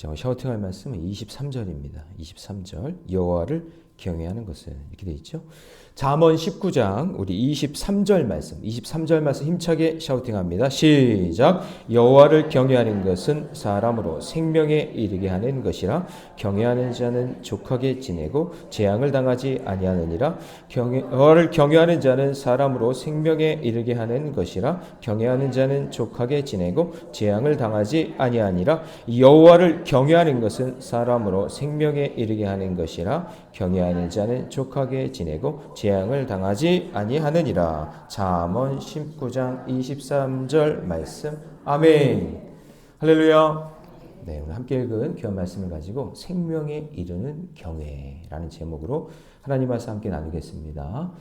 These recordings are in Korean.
자, 샤우팅할 말씀은 23절입니다. 23절 여호와를 경외하는 것은 이렇게 돼 있죠. 잠언 19장 우리 23절 말씀 힘차게 샤우팅합니다. 시작. 여호와를 경외하는 것은 사람으로 생명에 이르게 하는 것이라 경외하는 자는 족하게 지내고 재앙을 당하지 아니하느니라. 여호와를 경외하는 자는 사람으로 생명에 이르게 하는 것이라 경외하는 자는 족하게 지내고 재앙을 당하지 아니하니라. 여호와를 경외하는 것은 사람으로 생명에 이르게 하는 것이라 경외하는 자는 족하게 지내고 재앙을 당하지 아니하느니라. 잠언 19장 23절 말씀. 아멘. 할렐루야. 네, 오늘 함께 읽은 귀한 말씀을 가지고 생명에 이르는 경외라는 제목으로 하나님 말씀 함께 나누겠습니다.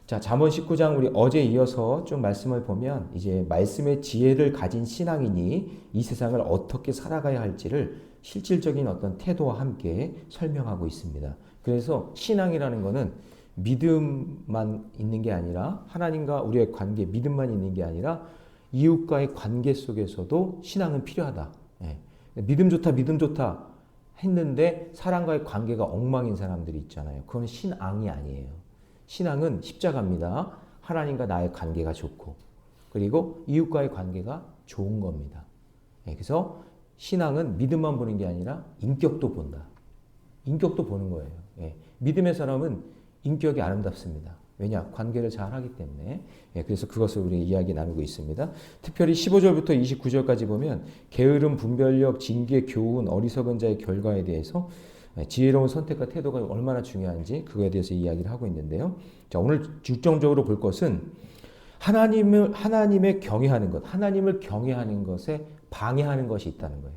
자, 잠언 19장 우리 어제 이어서 좀 말씀을 보면 이제 말씀의 지혜를 가진 신앙인이 이 세상을 어떻게 살아가야 할지를 실질적인 어떤 태도와 함께 설명하고 있습니다. 그래서 신앙이라는 것은 믿음만 있는 게 아니라 하나님과 우리의 관계, 믿음만 있는 게 아니라 이웃과의 관계 속에서도 신앙은 필요하다. 예. 믿음 좋다 했는데 사람과의 관계가 엉망인 사람들이 있잖아요. 그건 신앙이 아니에요. 신앙은 십자가입니다. 하나님과 나의 관계가 좋고 그리고 이웃과의 관계가 좋은 겁니다. 예. 그래서 신앙은 믿음만 보는 게 아니라 인격도 본다. 인격도 보는 거예요. 예. 믿음의 사람은 인격이 아름답습니다. 왜냐? 관계를 잘 하기 때문에. 예. 그래서 그것을 우리 이야기 나누고 있습니다. 특별히 15절부터 29절까지 보면 게으름, 분별력, 징계, 교훈, 어리석은 자의 결과에 대해서 지혜로운 선택과 태도가 얼마나 중요한지 그거에 대해서 이야기를 하고 있는데요. 자, 오늘 중점적으로 볼 것은 하나님의 경외하는 것, 하나님을 경외하는 것에 방해하는 것이 있다는 거예요.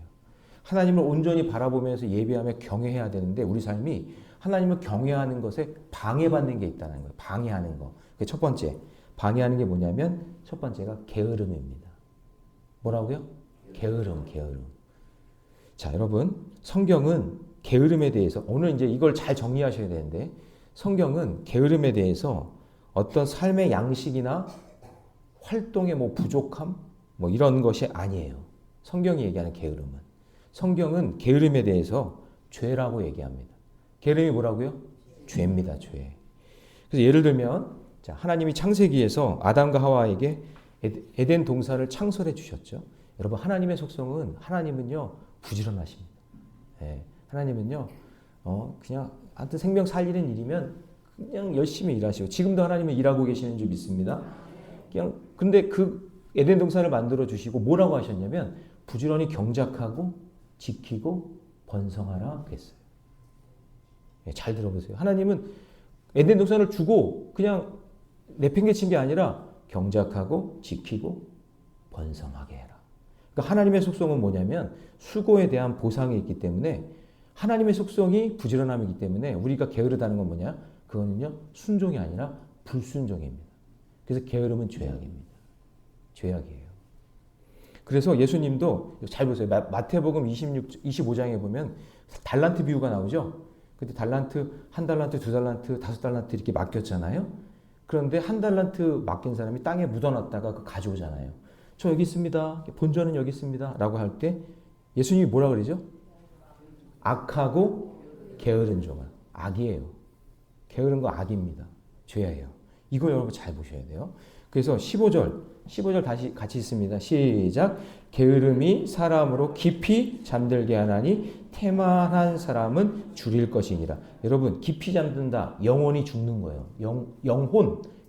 하나님을 온전히 바라보면서 예배하며 경외해야 되는데 우리 삶이 하나님을 경외하는 것에 방해받는 게 있다는 거예요. 방해하는 거. 첫 번째, 방해하는 게 뭐냐면 첫 번째가 게으름입니다. 뭐라고요? 게으름. 자, 여러분, 성경은 게으름에 대해서 오늘 이제 이걸 잘 정리하셔야 되는데 성경은 게으름에 대해서 어떤 삶의 양식이나 활동의 부족함 이런 것이 아니에요. 성경이 얘기하는 게으름은. 성경은 게으름에 대해서 죄라고 얘기합니다. 게으름이 뭐라고요? 죄입니다. 죄. 그래서 예를 들면 자, 하나님이 창세기에서 아담과 하와에게 에덴 동산을 창설해 주셨죠. 여러분 하나님의 속성은 하나님은요 부지런하십니다. 네, 하나님은요 그냥 하여튼 생명 살리는 일이면 그냥 열심히 일하시고 지금도 하나님은 일하고 계시는 줄 믿습니다. 그냥 근데 그 에덴 동산을 만들어 주시고 뭐라고 하셨냐면 부지런히 경작하고 지키고 번성하라 그랬어요. 네, 잘 들어보세요. 하나님은 에덴 동산을 주고 그냥 내팽개친 게 아니라 경작하고 지키고 번성하게 해라. 그러니까 하나님의 속성은 뭐냐면 수고에 대한 보상이 있기 때문에 하나님의 속성이 부지런함이기 때문에 우리가 게으르다는 건 뭐냐? 그거는요 순종이 아니라 불순종입니다. 그래서 게으름은 죄악입니다. 죄악이에요. 그래서 예수님도 잘 보세요. 마태복음 25장에 보면 달란트 비유가 나오죠. 그때 달란트, 한 달란트, 두 달란트, 다섯 달란트 이렇게 맡겼잖아요. 그런데 한 달란트 맡긴 사람이 땅에 묻어놨다가 그거 가져오잖아요. 저 여기 있습니다. 본전은 여기 있습니다. 라고 할 때 예수님이 뭐라 그러죠? 악하고 게으른 종아. 악이에요. 게으른 거 악입니다. 죄예요. 이거 여러분 잘 보셔야 돼요. 그래서 15절 다시 같이 있습니다. 시작. 게으름이 사람으로 깊이 잠들게 하나니 태만한 사람은 줄일 것이니라. 여러분 깊이 잠든다. 영혼이 죽는 거예요.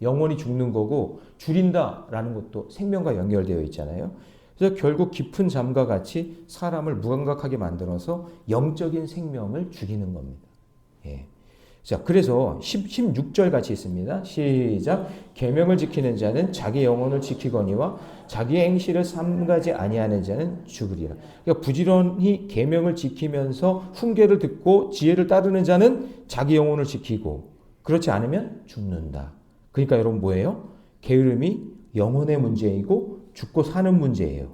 영혼이 죽는 거고 줄인다라는 것도 생명과 연결되어 있잖아요. 그래서 결국 깊은 잠과 같이 사람을 무감각하게 만들어서 영적인 생명을 죽이는 겁니다. 예. 자, 그래서 16절 같이 있습니다. 시작. 계명을 지키는 자는 자기 영혼을 지키거니와 자기의 행실을 삼가지 아니하는 자는 죽으리라. 그러니까 부지런히 계명을 지키면서 훈계를 듣고 지혜를 따르는 자는 자기 영혼을 지키고 그렇지 않으면 죽는다. 그러니까 여러분 뭐예요? 게으름이 영혼의 문제이고 죽고 사는 문제예요.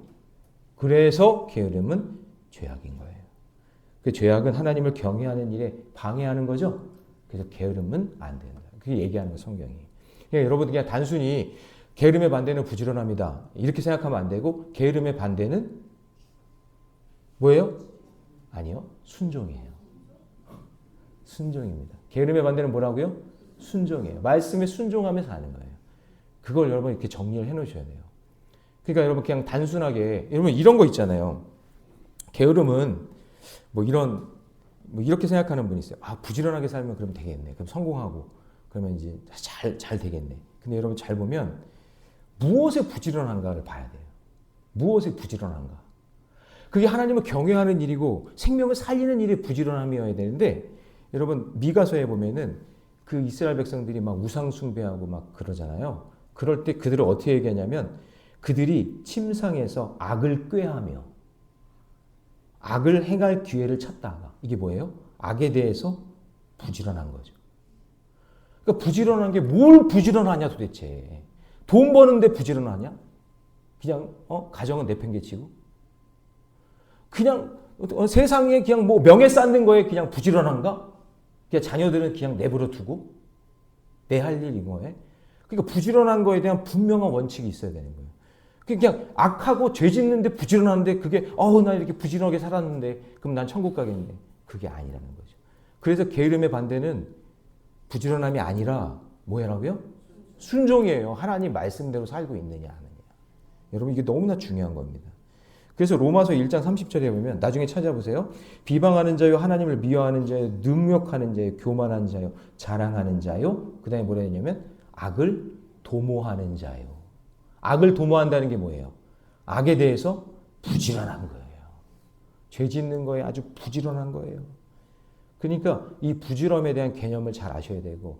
그래서 게으름은 죄악인 거예요. 그 죄악은 하나님을 경외하는 일에 방해하는 거죠. 그래서 게으름은 안 된다. 그게 얘기하는 거 성경이. 그러니까 여러분 그냥 단순히 게으름의 반대는 부지런함이다. 이렇게 생각하면 안 되고 게으름의 반대는 뭐예요? 아니요. 순종이에요. 순종입니다. 게으름의 반대는 뭐라고요? 순종이에요. 말씀에 순종하며 사는 거예요. 그걸 여러분 이렇게 정리를 해 놓으셔야 돼요. 그러니까 여러분 그냥 단순하게 여러분 이런 거 있잖아요. 게으름은 뭐 이렇게 생각하는 분이 있어요. 아, 부지런하게 살면 그러면 되겠네. 그럼 성공하고 그러면 이제 잘 되겠네. 근데 여러분 잘 보면 무엇에 부지런한가를 봐야 돼요. 무엇에 부지런한가. 그게 하나님을 경외하는 일이고 생명을 살리는 일에 부지런함이어야 되는데 여러분 미가서에 보면은 그 이스라엘 백성들이 막 우상 숭배하고 막 그러잖아요. 그럴 때 그들을 어떻게 얘기하냐면 그들이 침상에서 악을 꾀하며 악을 행할 기회를 찾다가 이게 뭐예요? 악에 대해서 부지런한 거죠. 그러니까 부지런한 게 뭘 부지런하냐 도대체. 돈 버는데 부지런하냐? 그냥 가정은 내팽개치고 그냥 세상에 그냥 뭐 명예 쌓는 거에 그냥 부지런한가? 그냥 자녀들은 그냥 내버려 두고 내 할 일 이거에. 그러니까 부지런한 거에 대한 분명한 원칙이 있어야 되는 거예요. 그냥 악하고 죄 짓는데 부지런한데 그게 나 이렇게 부지런하게 살았는데 그럼 난 천국 가겠네. 그게 아니라는 거죠. 그래서 게으름의 반대는 부지런함이 아니라 뭐라고요? 순종이에요. 하나님 말씀대로 살고 있느냐 하느냐. 여러분 이게 너무나 중요한 겁니다. 그래서 로마서 1장 30절에 보면 나중에 찾아보세요. 비방하는 자요, 하나님을 미워하는 자요, 능욕하는 자요, 교만한 자요, 자랑하는 자요. 그 다음에 뭐라 했냐면 악을 도모하는 자요. 악을 도모한다는 게 뭐예요? 악에 대해서 부지런한 거예요. 죄 짓는 거에 아주 부지런한 거예요. 그러니까 이 부지런함에 대한 개념을 잘 아셔야 되고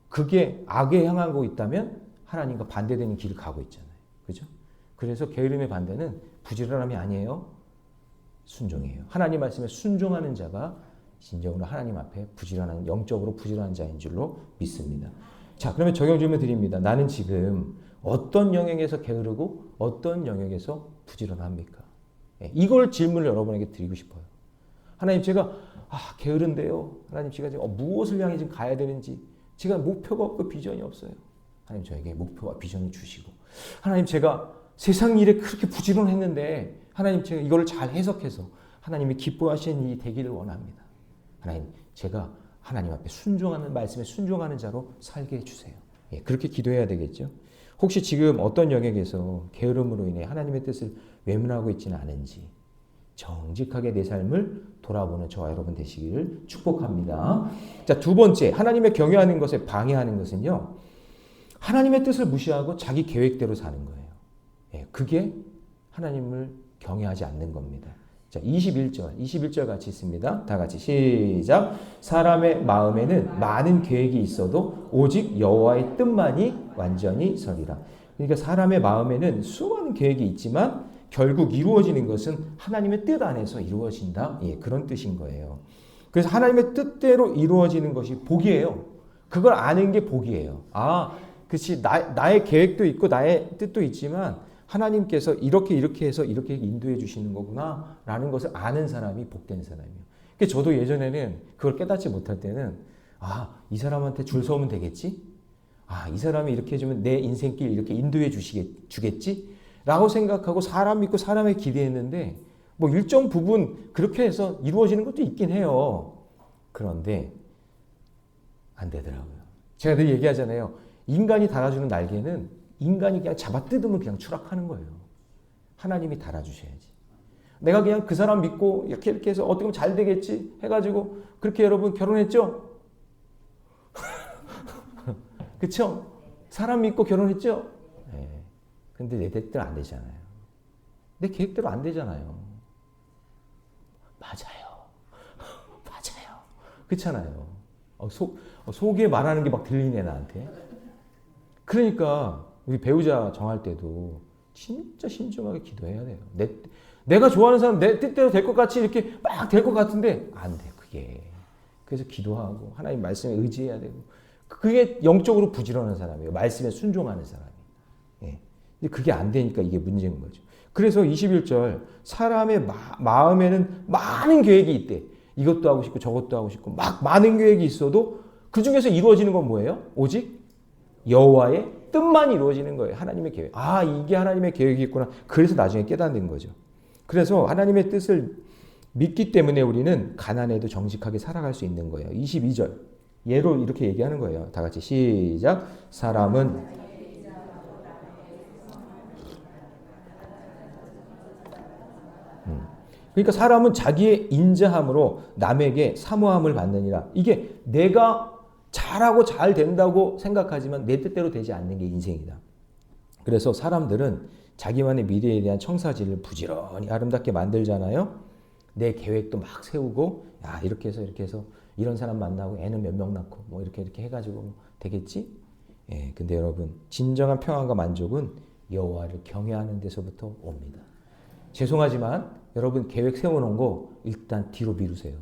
그게 악에 향하고 있다면 하나님과 반대되는 길을 가고 있잖아요. 그죠? 그래서 게으름의 반대는 부지런함이 아니에요. 순종이에요. 하나님 말씀에 순종하는 자가 진정으로 하나님 앞에 부지런한, 영적으로 부지런한 자인 줄로 믿습니다. 자, 그러면 적용 질문 드립니다. 나는 지금 어떤 영역에서 게으르고 어떤 영역에서 부지런합니까? 이걸 질문을 여러분에게 드리고 싶어요. 하나님 제가 게으른데요. 하나님 제가 지금 무엇을 향해 지금 가야 되는지 제가 목표가 없고 비전이 없어요. 하나님 저에게 목표와 비전을 주시고 하나님 제가 세상 일에 그렇게 부지런했는데 하나님 제가 이걸 잘 해석해서 하나님이 기뻐하시는 일이 되기를 원합니다. 하나님 제가 하나님 앞에 순종하는 말씀에 순종하는 자로 살게 해주세요. 그렇게 기도해야 되겠죠. 혹시 지금 어떤 영역에서 게으름으로 인해 하나님의 뜻을 외면하고 있지는 않은지 정직하게 내 삶을 돌아보는 저와 여러분 되시기를 축복합니다. 자, 두 번째 하나님의 경외하는 것에 방해하는 것은요. 하나님의 뜻을 무시하고 자기 계획대로 사는 거예요. 그게 하나님을 경외하지 않는 겁니다. 자, 21절 같이 있습니다. 다 같이 시작. 사람의 마음에는 많은 계획이 있어도 오직 여호와의 뜻만이 완전히 서리라. 그러니까 사람의 마음에는 수많은 계획이 있지만 결국 이루어지는 것은 하나님의 뜻 안에서 이루어진다. 그런 뜻인 거예요. 그래서 하나님의 뜻대로 이루어지는 것이 복이에요. 그걸 아는 게 복이에요. 그렇지. 나의 계획도 있고 나의 뜻도 있지만 하나님께서 이렇게 해서 이렇게 인도해 주시는 거구나 라는 것을 아는 사람이 복된 사람이에요. 그러니까 저도 예전에는 그걸 깨닫지 못할 때는 이 사람한테 줄 서면 되겠지? 이 사람이 이렇게 해주면 내 인생길 이렇게 인도해 주겠지? 라고 생각하고 사람 믿고 사람에 기대했는데 뭐 일정 부분 그렇게 해서 이루어지는 것도 있긴 해요. 그런데 안 되더라고요. 제가 늘 얘기하잖아요. 인간이 달아주는 날개는 인간이 그냥 잡아뜯으면 그냥 추락하는 거예요. 하나님이 달아주셔야지. 내가 그냥 그 사람 믿고 이렇게 해서 어떻게 보면 잘 되겠지 해가지고 그렇게 여러분 결혼했죠? 그쵸? 사람 믿고 결혼했죠? 근데 내 계획대로 안 되잖아요. 내 계획대로 안 되잖아요. 맞아요. 그렇잖아요. 속에 말하는 게 막 들리네 나한테. 그러니까 우리 배우자 정할 때도 진짜 신중하게 기도해야 돼요. 내가 좋아하는 사람 내 뜻대로 될 것 같이 이렇게 막 될 것 같은데 안 돼, 그게. 그래서 기도하고 하나님 말씀에 의지해야 되고 그게 영적으로 부지런한 사람이에요. 말씀에 순종하는 사람이. 그게 안 되니까 이게 문제인 거죠. 그래서 21절 사람의 마음에는 많은 계획이 있대. 이것도 하고 싶고 저것도 하고 싶고 막 많은 계획이 있어도 그 중에서 이루어지는 건 뭐예요? 오직 여호와의 뜻만 이루어지는 거예요. 하나님의 계획. 이게 하나님의 계획이 있구나. 그래서 나중에 깨닫는 거죠. 그래서 하나님의 뜻을 믿기 때문에 우리는 가난해도 정직하게 살아갈 수 있는 거예요. 22절. 예로 이렇게 얘기하는 거예요. 다 같이 시작. 사람은 그러니까 사람은 자기의 인자함으로 남에게 사모함을 받느니라. 이게 내가 잘하고 잘 된다고 생각하지만 내 뜻대로 되지 않는 게 인생이다. 그래서 사람들은 자기만의 미래에 대한 청사진을 부지런히 아름답게 만들잖아요. 내 계획도 막 세우고 야 이렇게 해서 이런 사람 만나고 애는 몇 명 낳고 뭐 이렇게 해가지고 되겠지? 예, 근데 여러분 진정한 평안과 만족은 여호와를 경외하는 데서부터 옵니다. 죄송하지만 여러분 계획 세워놓은 거 일단 뒤로 미루세요.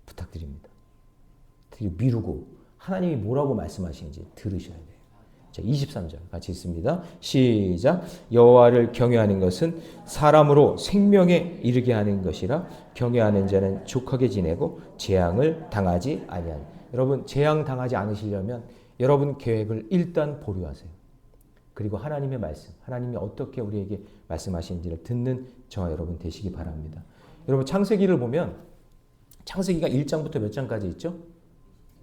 부탁드립니다. 뒤로 미루고 하나님이 뭐라고 말씀하시는지 들으셔야 돼요. 자, 23절 같이 있습니다. 시작. 여호와를 경외하는 것은 사람으로 생명에 이르게 하는 것이라 경외하는 자는 족하게 지내고 재앙을 당하지 아니하니. 여러분 재앙 당하지 않으시려면 여러분 계획을 일단 보류하세요. 그리고 하나님의 말씀, 하나님이 어떻게 우리에게 말씀하시는지를 듣는 저와 여러분 되시기 바랍니다. 여러분 창세기를 보면 창세기가 1장부터 몇 장까지 있죠?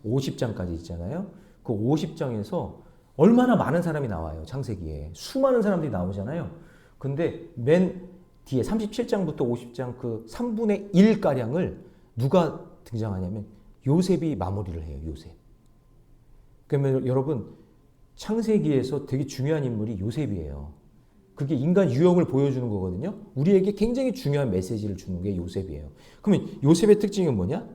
50장까지 있잖아요. 그 50장에서 얼마나 많은 사람이 나와요. 창세기에. 수많은 사람들이 나오잖아요. 근데 맨 뒤에 37장부터 50장 그 3분의 1가량을 누가 등장하냐면 요셉이 마무리를 해요. 요셉. 그러면 여러분 창세기에서 되게 중요한 인물이 요셉이에요. 그게 인간 유형을 보여주는 거거든요. 우리에게 굉장히 중요한 메시지를 주는 게 요셉이에요. 그러면 요셉의 특징은 뭐냐?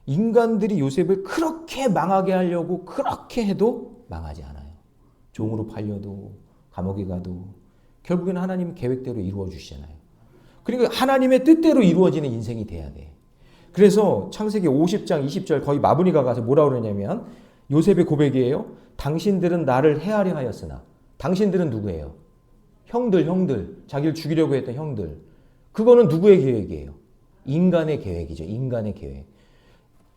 인간들이 요셉을 그렇게 망하게 하려고 그렇게 해도 망하지 않아요. 종으로 팔려도 감옥에 가도 결국에는 하나님 계획대로 이루어 주시잖아요. 그러니까 하나님의 뜻대로 이루어지는 인생이 돼야 돼. 그래서 창세기 50장 20절 거의 마무리가 가서 뭐라고 그러냐면 요셉의 고백이에요. 당신들은 나를 해하려 하였으나 당신들은 누구예요? 형들 자기를 죽이려고 했던 형들. 그거는 누구의 계획이에요? 인간의 계획이죠. 인간의 계획.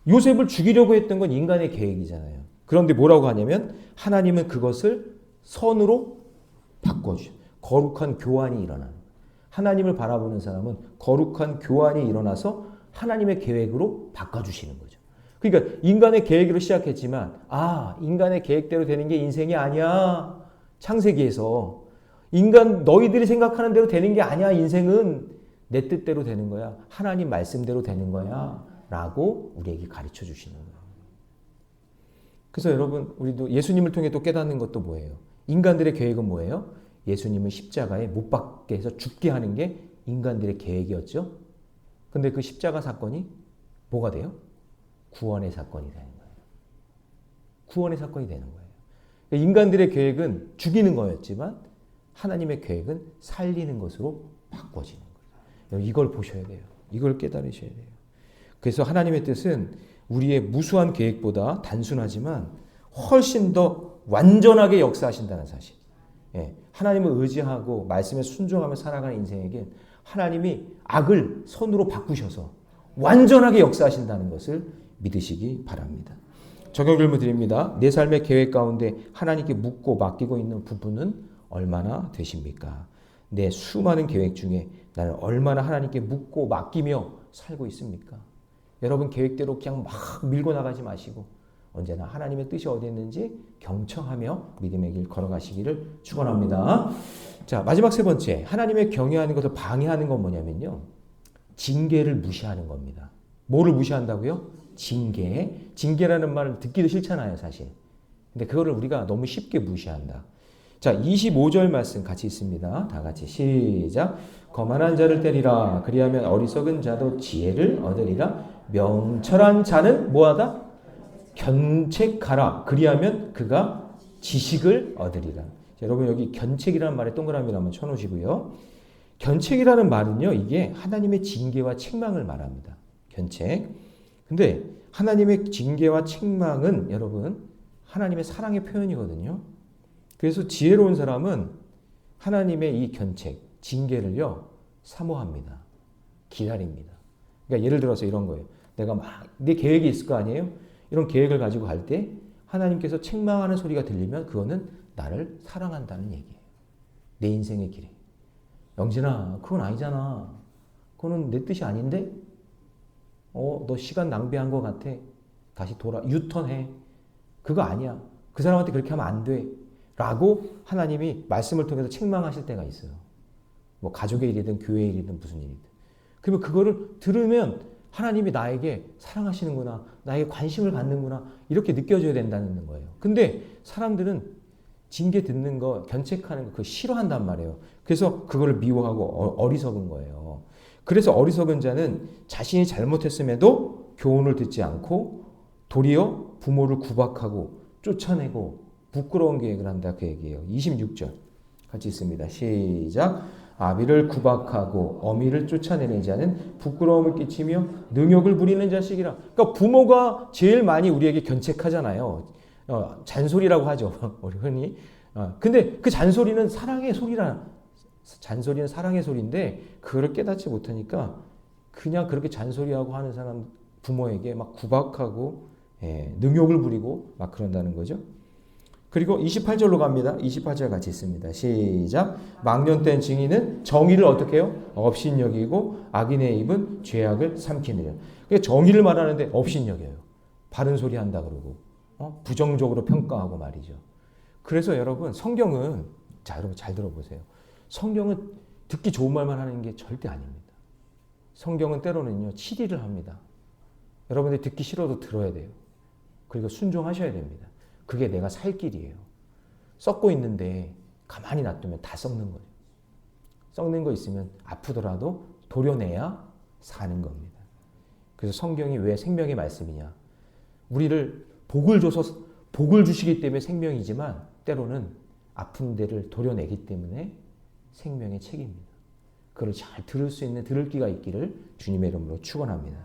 요셉을 죽이려고 했던 건 인간의 계획이잖아요. 그런데 뭐라고 하냐면 하나님은 그것을 선으로 바꿔주셔. 거룩한 교환이 일어나는 거예요. 하나님을 바라보는 사람은 거룩한 교환이 일어나서 하나님의 계획으로 바꿔주시는 거죠. 그러니까 인간의 계획으로 시작했지만 인간의 계획대로 되는 게 인생이 아니야. 창세기에서 인간 너희들이 생각하는 대로 되는 게 아니야. 인생은 내 뜻대로 되는 거야. 하나님 말씀대로 되는 거야. 라고 우리에게 가르쳐 주시는 거예요. 그래서 여러분 우리도 예수님을 통해 또 깨닫는 것도 뭐예요? 인간들의 계획은 뭐예요? 예수님을 십자가에 못 박게 해서 죽게 하는 게 인간들의 계획이었죠. 근데 그 십자가 사건이 뭐가 돼요? 구원의 사건이 되는 거예요. 구원의 사건이 되는 거예요. 그러니까 인간들의 계획은 죽이는 거였지만 하나님의 계획은 살리는 것으로 바꿔지는 거예요. 이걸 보셔야 돼요. 이걸 깨달으셔야 돼요. 그래서 하나님의 뜻은 우리의 무수한 계획보다 단순하지만 훨씬 더 완전하게 역사하신다는 사실. 하나님을 의지하고 말씀에 순종하며 살아가는 인생에게 하나님이 악을 선으로 바꾸셔서 완전하게 역사하신다는 것을 믿으시기 바랍니다. 적용 질문 드립니다. 내 삶의 계획 가운데 하나님께 묻고 맡기고 있는 부분은 얼마나 되십니까? 내 수많은 계획 중에 나는 얼마나 하나님께 묻고 맡기며 살고 있습니까? 여러분 계획대로 그냥 막 밀고 나가지 마시고 언제나 하나님의 뜻이 어디 있는지 경청하며 믿음의 길 걸어가시기를 축원합니다. 자, 마지막 세 번째, 하나님의 경외하는 것을 방해하는 건 뭐냐면요, 징계를 무시하는 겁니다. 뭐를 무시한다고요? 징계. 징계라는 말을 듣기도 싫잖아요, 사실. 근데 그거를 우리가 너무 쉽게 무시한다. 자, 25절 말씀 같이 있습니다. 다 같이 시작. 거만한 자를 때리라. 그리하면 어리석은 자도 지혜를 얻으리라. 명철한 자는 뭐하다? 견책하라. 그리하면 그가 지식을 얻으리라. 자, 여러분 여기 견책이라는 말에 동그라미를 한번 쳐놓으시고요. 견책이라는 말은요, 이게 하나님의 징계와 책망을 말합니다. 견책. 근데 하나님의 징계와 책망은 여러분 하나님의 사랑의 표현이거든요. 그래서 지혜로운 사람은 하나님의 이 견책, 징계를요 사모합니다. 기다립니다. 그러니까 예를 들어서 이런 거예요. 내가 막 내 계획이 있을 거 아니에요? 이런 계획을 가지고 갈 때 하나님께서 책망하는 소리가 들리면 그거는 나를 사랑한다는 얘기예요. 내 인생의 길에. 영진아, 그건 아니잖아. 그거는 내 뜻이 아닌데? 너 시간 낭비한 것 같아. 다시 유턴해. 그거 아니야. 그 사람한테 그렇게 하면 안 돼. 라고 하나님이 말씀을 통해서 책망하실 때가 있어요. 뭐 가족의 일이든 교회의 일이든 무슨 일이든. 그러면 그거를 들으면 하나님이 나에게 사랑하시는구나. 나에게 관심을 갖는구나. 이렇게 느껴져야 된다는 거예요. 근데 사람들은 징계 듣는 거, 견책하는 거 그거 싫어한단 말이에요. 그래서 그거를 미워하고 어리석은 거예요. 그래서 어리석은 자는 자신이 잘못했음에도 교훈을 듣지 않고 도리어 부모를 구박하고 쫓아내고 부끄러운 계획을 한다 그 얘기예요. 26절 같이 있습니다. 시작. 아비를 구박하고 어미를 쫓아내는 자는 부끄러움을 끼치며 능욕을 부리는 자식이라. 그러니까 부모가 제일 많이 우리에게 견책하잖아요. 잔소리라고 하죠. 우리 흔히. 근데 그 잔소리는 사랑의 소리인데 그거를 깨닫지 못하니까 그냥 그렇게 잔소리하고 하는 사람 부모에게 막 구박하고 능욕을 부리고 막 그런다는 거죠. 그리고 28절로 갑니다. 28절 같이 있습니다. 시작. 망령된 증인은 정의를 어떻게 해요? 업신여기고 악인의 입은 죄악을 삼키느라. 그러니까 정의를 말하는데 업신여겨요. 바른 소리 한다 그러고 부정적으로 평가하고 말이죠. 그래서 여러분 성경은 자 여러분 잘 들어보세요. 성경은 듣기 좋은 말만 하는 게 절대 아닙니다. 성경은 때로는요 치리를 합니다. 여러분들이 듣기 싫어도 들어야 돼요. 그리고 순종하셔야 됩니다. 그게 내가 살 길이에요. 썩고 있는데 가만히 놔두면 다 썩는 거예요. 썩는 거 있으면 아프더라도 도려내야 사는 겁니다. 그래서 성경이 왜 생명의 말씀이냐. 우리를 복을 줘서 복을 주시기 때문에 생명이지만 때로는 아픈 데를 도려내기 때문에 생명의 책입니다. 그걸 잘 들을 수 있는 들을 귀가 있기를 주님의 이름으로 축원합니다.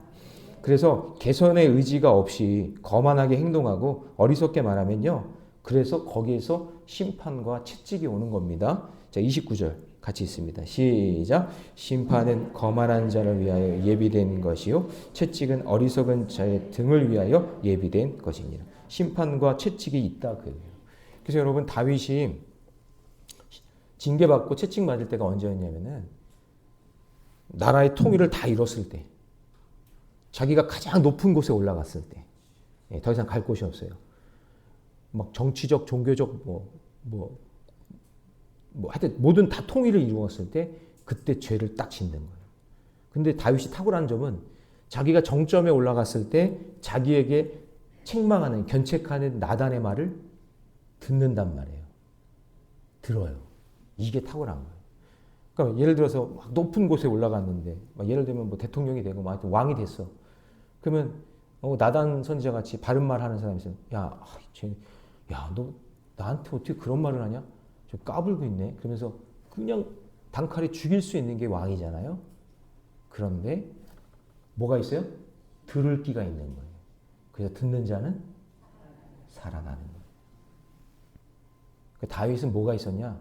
그래서 개선의 의지가 없이 거만하게 행동하고 어리석게 말하면요. 그래서 거기에서 심판과 채찍이 오는 겁니다. 자, 29절 같이 있습니다. 시작. 심판은 거만한 자를 위하여 예비된 것이요 채찍은 어리석은 자의 등을 위하여 예비된 것입니다. 심판과 채찍이 있다 그래요. 그래서 여러분 다윗이 징계받고 채찍 맞을 때가 언제였냐면은 나라의 통일을 다 잃었을 때, 자기가 가장 높은 곳에 올라갔을 때, 더 이상 갈 곳이 없어요. 막 정치적, 종교적 하여튼 모든 다 통일을 이루었을 때 그때 죄를 딱 짓는 거예요. 근데 다윗이 탁월한 점은 자기가 정점에 올라갔을 때 자기에게 책망하는, 견책하는 나단의 말을 듣는단 말이에요. 들어요. 이게 탁월한 거예요. 그러니까 예를 들어서 막 높은 곳에 올라갔는데, 막 예를 들면 뭐 대통령이 되고 막 왕이 됐어. 그러면 나단 선지자 같이 바른 말 하는 사람이 있으면, 야, 너 나한테 어떻게 그런 말을 하냐? 좀 까불고 있네. 그러면서 그냥 단칼에 죽일 수 있는 게 왕이잖아요. 그런데 뭐가 있어요? 들을 귀가 있는 거예요. 그래서 듣는 자는 살아나는 거예요. 다윗은 뭐가 있었냐?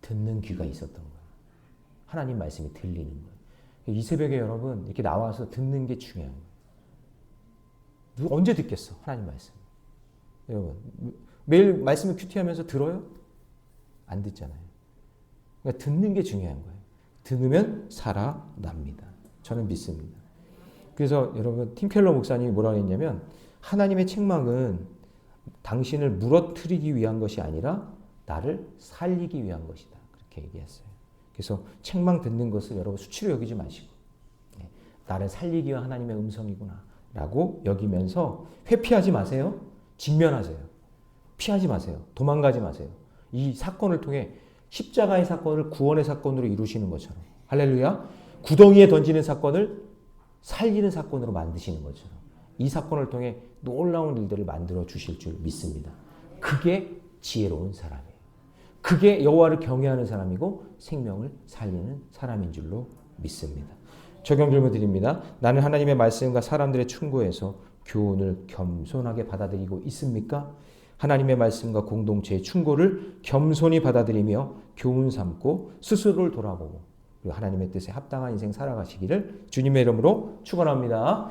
듣는 귀가 있었던 거예요. 하나님 말씀이 들리는 거예요. 이 새벽에 여러분 이렇게 나와서 듣는 게 중요한 거예요. 언제 듣겠어? 하나님 말씀. 여러분 매일 말씀을 큐티하면서 들어요? 안 듣잖아요. 그러니까 듣는 게 중요한 거예요. 들으면 살아납니다. 저는 믿습니다. 그래서 여러분 팀 켈러 목사님이 뭐라고 했냐면 하나님의 책망은 당신을 무너뜨리기 위한 것이 아니라 나를 살리기 위한 것이다. 그렇게 얘기했어요. 그래서 책망 듣는 것을 여러분 수치로 여기지 마시고 나를 살리기 위한 하나님의 음성이구나 라고 여기면서 회피하지 마세요. 직면하세요. 피하지 마세요. 도망가지 마세요. 이 사건을 통해 십자가의 사건을 구원의 사건으로 이루시는 것처럼 할렐루야. 구덩이에 던지는 사건을 살리는 사건으로 만드시는 것처럼 이 사건을 통해 놀라운 일들을 만들어 주실 줄 믿습니다. 그게 지혜로운 사람이에요. 그게 여호와를 경외하는 사람이고 생명을 살리는 사람인 줄로 믿습니다. 적용 질문 드립니다. 나는 하나님의 말씀과 사람들의 충고에서 교훈을 겸손하게 받아들이고 있습니까? 하나님의 말씀과 공동체의 충고를 겸손히 받아들이며 교훈 삼고 스스로를 돌아보고 그리고 하나님의 뜻에 합당한 인생 살아가시기를 주님의 이름으로 축원합니다.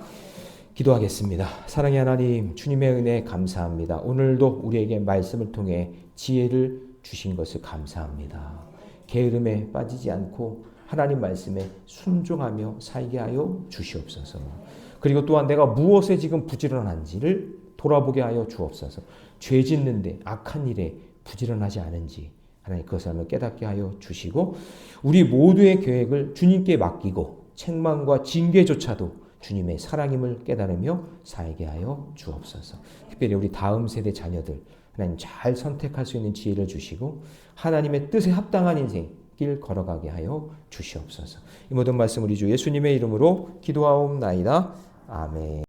기도하겠습니다. 사랑의 하나님, 주님의 은혜 감사합니다. 오늘도 우리에게 말씀을 통해 지혜를 주신 것을 감사합니다. 게으름에 빠지지 않고 하나님 말씀에 순종하며 살게 하여 주시옵소서. 그리고 또한 내가 무엇에 지금 부지런한지를 돌아보게 하여 주옵소서. 죄 짓는데 악한 일에 부지런하지 않은지 하나님 그것을 한번 깨닫게 하여 주시고 우리 모두의 계획을 주님께 맡기고 책망과 징계조차도 주님의 사랑임을 깨달으며 살게 하여 주옵소서. 특별히 우리 다음 세대 자녀들 하나님 잘 선택할 수 있는 지혜를 주시고 하나님의 뜻에 합당한 인생 길 걸어가게 하여 주시옵소서. 이 모든 말씀 우리 주 예수님의 이름으로 기도하옵나이다. 아멘.